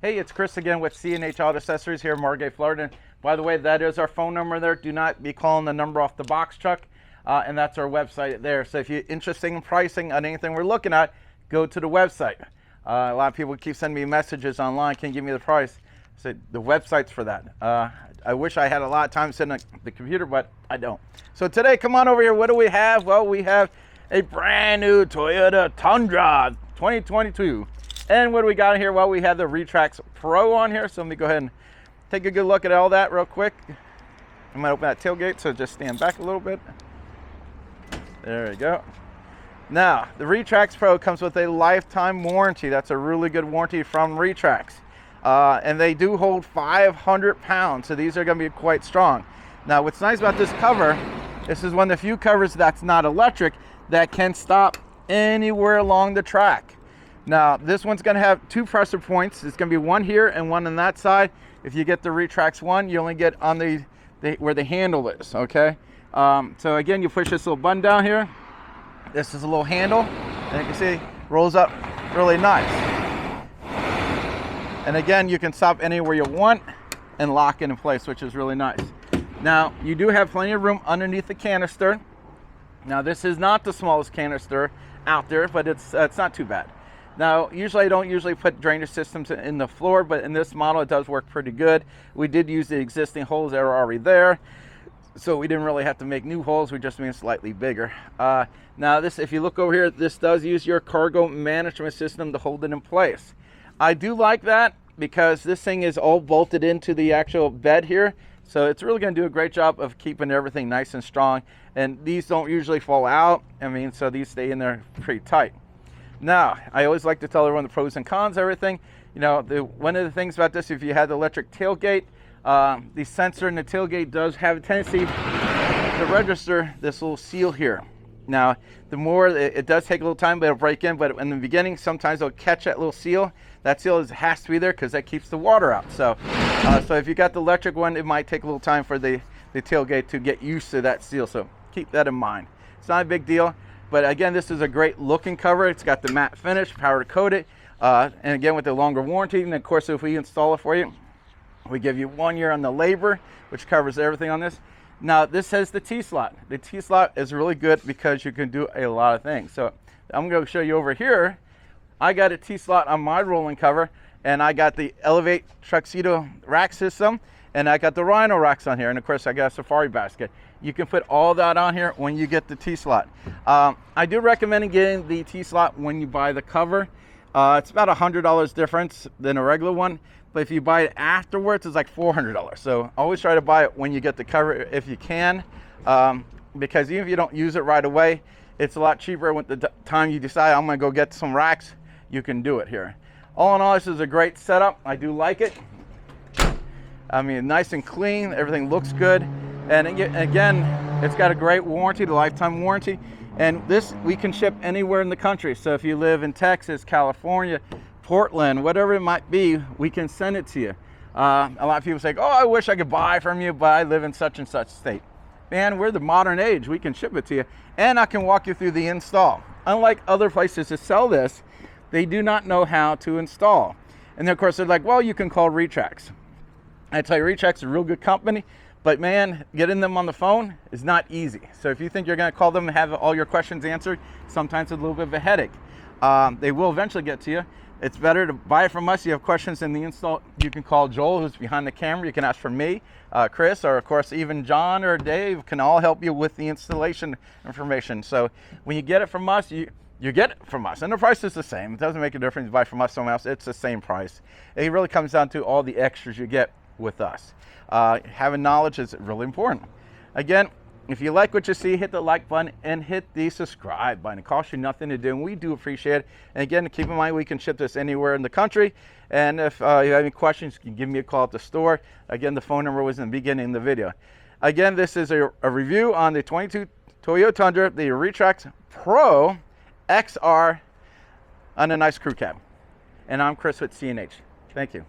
Hey, it's Chris again with C&H Auto Accessories here in Margate, Florida. By the way, that is our phone number there. Do not be calling the number off the box truck, and that's our website there. So if you're interested in pricing on anything we're looking at, go to the website. A lot of people keep sending me messages online, can you give me the price? I said, the website's for that. I wish I had a lot of time sitting at the computer, but I don't. So today, come on over here. What do we have? Well, we have a brand new Toyota Tundra 2022. And what do we got here? Well, we have the RetaxPro on here. So let me go ahead and take a good look at all that real quick. I'm gonna open that tailgate, so just stand back a little bit. There we go. Now, the RetaxPro comes with a lifetime warranty. That's a really good warranty from Retrax. And they do hold 500 pounds, so these are gonna be quite strong. Now, what's nice about this cover, this is one of the few covers that's not electric that can stop anywhere along the track. Now, this one's gonna have two pressure points. It's gonna be one here and one on that side. If you get the Retrax one, you only get on the where the handle is, okay? So again, you push this little button down here. This is a little handle, and you can see, rolls up really nice. And again, you can stop anywhere you want and lock it in place, which is really nice. Now, you do have plenty of room underneath the canister. Now, this is not the smallest canister out there, but it's not too bad. Now, usually I don't put drainage systems in the floor, but in this model it does work pretty good. We did use the existing holes that are already there, so we didn't really have to make new holes. We just made them slightly bigger. Now this, if you look over here, this does use your cargo management system to hold it in place. I do like that because this thing is all bolted into the actual bed here, so it's really going to do a great job of keeping everything nice and strong. And these don't usually fall out. I mean, so these stay in there pretty tight. Now, I always like to tell everyone the pros and cons, everything. You know, one of the things about this, if you had the electric tailgate, the sensor in the tailgate does have a tendency to register this little seal here. Now, the more, it does take a little time, but it'll break in. But in the beginning, sometimes it'll catch that little seal. That seal has to be there because that keeps the water out. So, so if you got the electric one, it might take a little time for the tailgate to get used to that seal. So keep that in mind. It's not a big deal. But again, this is a great looking cover. It's got the matte finish, powder coated, and again with the longer warranty. And of course, if we install it for you, we give you 1 year on the labor, which covers everything on this. Now, this has the T-slot. The T-slot is really good because you can do a lot of things. So I'm going to show you over here. I got a T-slot on my rolling cover, and I got the Elevate Tuxedo rack system, and I got the Rhino racks on here, and of course I got a Safari basket. You can put all that on here when you get the T-slot. I do recommend getting the T-slot when you buy the cover. It's about $100 difference than a regular one, but if you buy it afterwards, it's like $400. So always try to buy it when you get the cover if you can, because even if you don't use it right away, it's a lot cheaper with the time you decide, I'm gonna go get some racks, you can do it here. All in all, this is a great setup. I do like it. I mean, nice and clean, everything looks good. And again, it's got a great warranty, the lifetime warranty. And this, we can ship anywhere in the country. So if you live in Texas, California, Portland, whatever it might be, we can send it to you. A lot of people say, oh, I wish I could buy from you, but I live in such and such state. Man, we're the modern age, we can ship it to you. And I can walk you through the install. Unlike other places that sell this, they do not know how to install. And then of course, they're like, well, you can call Retrax. I tell you, Retrax is a real good company. But man, getting them on the phone is not easy. So if you think you're gonna call them and have all your questions answered, sometimes it's a little bit of a headache. They will eventually get to you. It's better to buy it from us. You have questions in the install, you can call Joel, who's behind the camera. You can ask for me, Chris, or of course even John or Dave can all help you with the installation information. So when you get it from us, you get it from us, and the price is the same. It doesn't make a difference if you buy from us somewhere else, it's the same price. It really comes down to all the extras you get with us. Having knowledge is really important. Again, if you like what you see, hit the like button and hit the subscribe button. It costs you nothing to do, and we do appreciate it. And again, keep in mind, we can ship this anywhere in the country. And if you have any questions, you can give me a call at the store. Again, the phone number was in the beginning of the video. Again, this is a review on the 22 Toyota Tundra, the RetaxPro XR on a nice crew cab. And I'm Chris with C&H. Thank you.